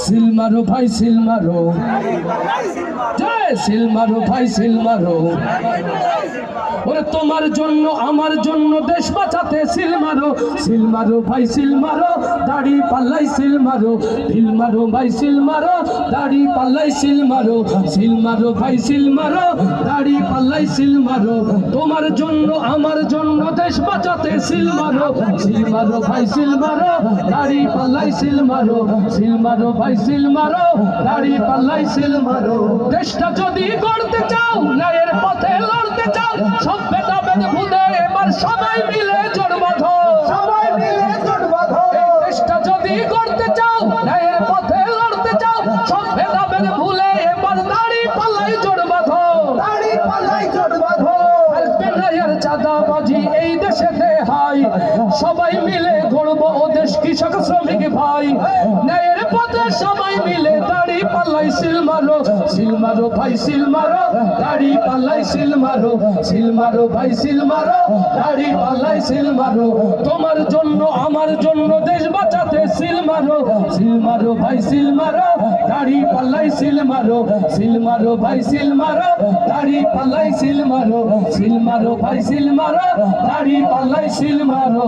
Seal মারো ভাই seal মারো, জয় সিল মারো ভাই সিল মারো। ওরে তোমার জন্য আমার জন্য দেশ বাঁচাতে সিল মারো, সিল মারো ভাই সিল মারো, দাড়ি পাল্লাই সিল মারো, সিল মারো ভাই সিল মারো, দাড়ি পাল্লাই সিল মারো, সিল মারো ভাই সিল মারো, দাড়ি পাল্লাই সিল মারো। তোমার জন্য আমার জন্য দেশ বাঁচাতে সিল মারো, সিল মারো ভাই সিল মারো, দাড়ি পাল্লাই সিল মারো, সিল মারো ভাই সিল মারো, দাড়ি পাল্লাই সিল মারো। দেশটা যদি গড়তে চাও, ন্যায়ের পথে লড়তে চাও, সব ভেদাভেদ ভুলে এবার সবাই মিলে জোট বাঁধো, সবাই মিলে জোট বাঁধো। দেশটা যদি গড়তে চাও, ন্যায়ের পথে লড়তে চাও, সব ভেদাভেদ ভুলে এবার দাড়ি পাল্লাই জোট বাঁধো, দাড়ি পাল্লাই জোট বাঁধো। বেনাইয়ের চাঁদাবাজি এই দেশেতে হয়, সবাই মিলে গড়বো ও দেশ, কৃষক শ্রমিক ভাই। ন্যায়ের পথে সবাই মিলে দাড়ি পাল্লাই সিল মারো, সিল মারো ভাই সিল মারো, দাড়ি পাল্লাই সিল মারো, সিল মারো ভাই সিল মারো, দাড়ি পাল্লাই সিল মারো। তোমার জন্য আমার জন্য দেশ বাঁচাতে সিল মারো, সিল মারো ভাই সিল মারো, দাড়ি পাল্লাই সিল মারো, সিল মারো ভাই সিল মারো, দাড়ি পাল্লাই সিল মারো, সিল মারো ভাই সিল মারো, দাড়ি পাল্লাই সিল মারো।